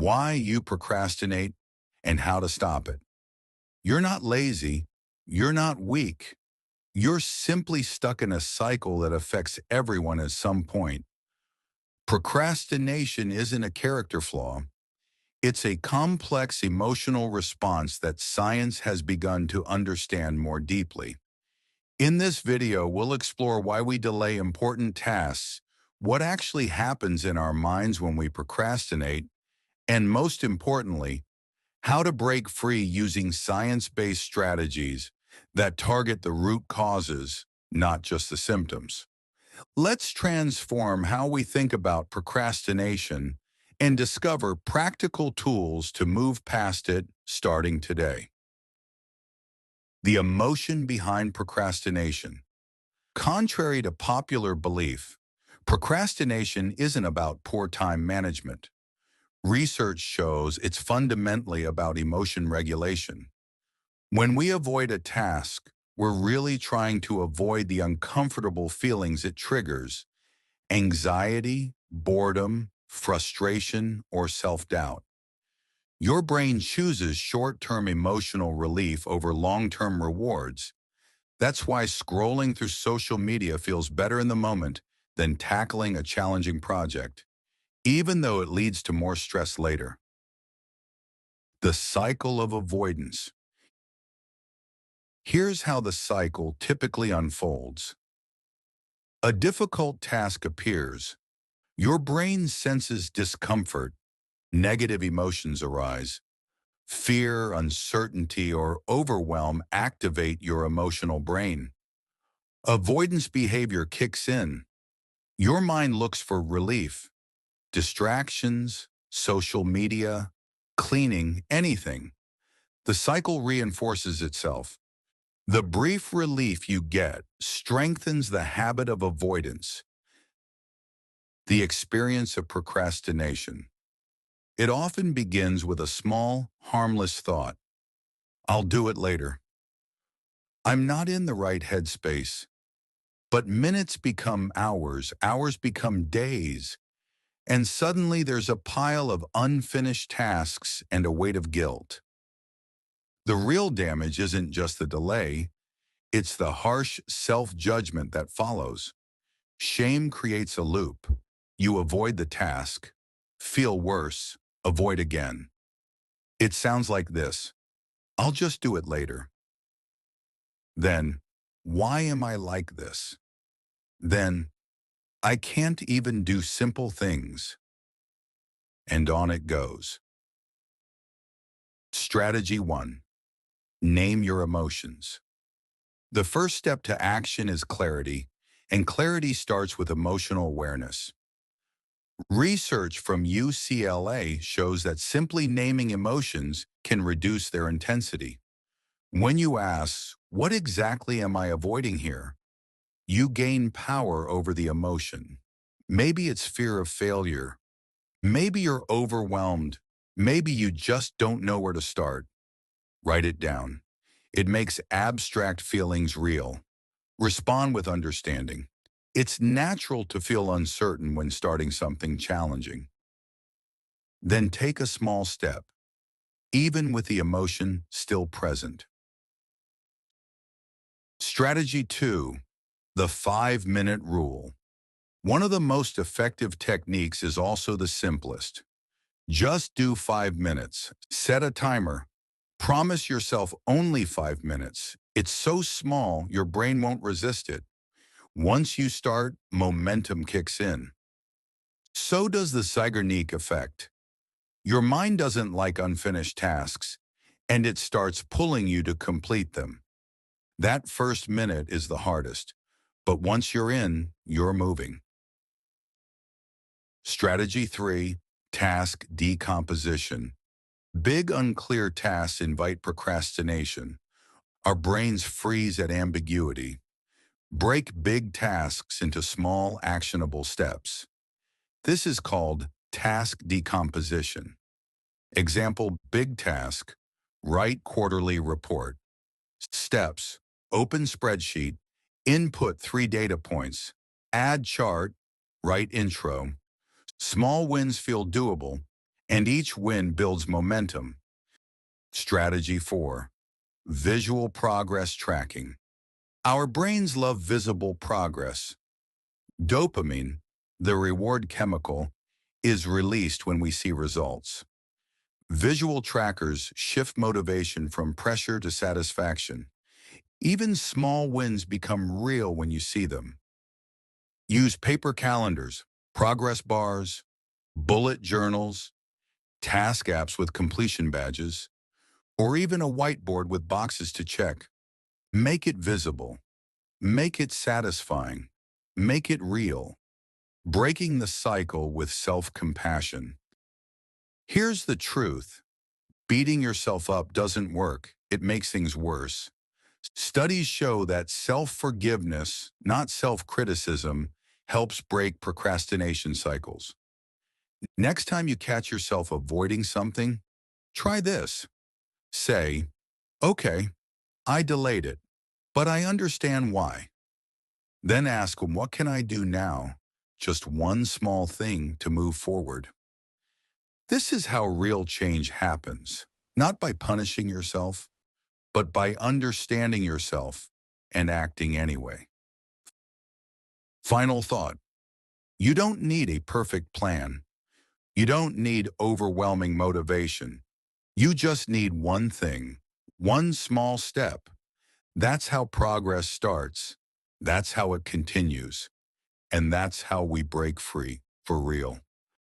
why you procrastinate, and how to stop it. You're not lazy. You're not weak. You're simply stuck in a cycle that affects everyone at some point. Procrastination isn't a character flaw. It's a complex emotional response that science has begun to understand more deeply. In this video, we'll explore why we delay important tasks, what actually happens in our minds when we procrastinate, and most importantly, how to break free using science-based strategies that target the root causes, not just the symptoms. Let's transform how we think about procrastination and discover practical tools to move past it starting today. The emotion behind procrastination. Contrary to popular belief, procrastination isn't about poor time management. Research shows it's fundamentally about emotion regulation. When we avoid a task, we're really trying to avoid the uncomfortable feelings it triggers: anxiety, boredom, frustration, or self-doubt. Your brain chooses short-term emotional relief over long-term rewards. That's why scrolling through social media feels better in the moment than tackling a challenging project, even though it leads to more stress later. The cycle of avoidance. Here's how the cycle typically unfolds. A difficult task appears. Your brain senses discomfort. Negative emotions arise. Fear, uncertainty, or overwhelm activate your emotional brain. Avoidance behavior kicks in. Your mind looks for relief, distractions, social media, cleaning, anything. The cycle reinforces itself. The brief relief you get strengthens the habit of avoidance, the experience of procrastination. It often begins with a small, harmless thought. I'll do it later. I'm not in the right headspace. But minutes become hours, hours become days, and suddenly there's a pile of unfinished tasks and a weight of guilt. The real damage isn't just the delay, it's the harsh self-judgment that follows. Shame creates a loop. You avoid the task, feel worse, avoid again. It sounds like this: I'll just do it later. Then, why am I like this? Then, I can't even do simple things. And on it goes. Strategy 1. Name your emotions. The first step to action is clarity, and clarity starts with emotional awareness. Research from UCLA shows that simply naming emotions can reduce their intensity. When you ask, "What exactly am I avoiding here?" you gain power over the emotion. Maybe it's fear of failure. Maybe you're overwhelmed. Maybe you just don't know where to start. Write it down. It makes abstract feelings real. Respond with understanding. It's natural to feel uncertain when starting something challenging. Then take a small step, even with the emotion still present. Strategy 2. The 5-minute rule. One of the most effective techniques is also the simplest. Just do 5 minutes. Set a timer. Promise yourself only 5 minutes. It's so small, your brain won't resist it. Once you start, momentum kicks in. So does the Zeigarnik effect. Your mind doesn't like unfinished tasks, and it starts pulling you to complete them. That first minute is the hardest, but once you're in, you're moving. Strategy 3. Task decomposition. Big unclear tasks invite procrastination. Our brains freeze at ambiguity. Break big tasks into small, actionable steps. This is called task decomposition. Example: big task, write quarterly report. Steps: open spreadsheet, input 3 data points, add chart, write intro. Small wins feel doable, and each win builds momentum. Strategy 4. Visual progress tracking. Our brains love visible progress. Dopamine, the reward chemical, is released when we see results. Visual trackers shift motivation from pressure to satisfaction. Even small wins become real when you see them. Use paper calendars, progress bars, bullet journals, task apps with completion badges, or even a whiteboard with boxes to check. Make it visible. Make it satisfying. Make it real. Breaking the cycle with self-compassion. Here's the truth. Beating yourself up doesn't work. It makes things worse. Studies show that self-forgiveness, not self-criticism, helps break procrastination cycles. Next time you catch yourself avoiding something, try this. Say, okay, I delayed it, but I understand why. Then ask, what can I do now? Just one small thing to move forward. This is how real change happens, not by punishing yourself, but by understanding yourself and acting anyway. Final thought. You don't need a perfect plan. You don't need overwhelming motivation. You just need one thing, one small step. That's how progress starts. That's how it continues. And that's how we break free for real.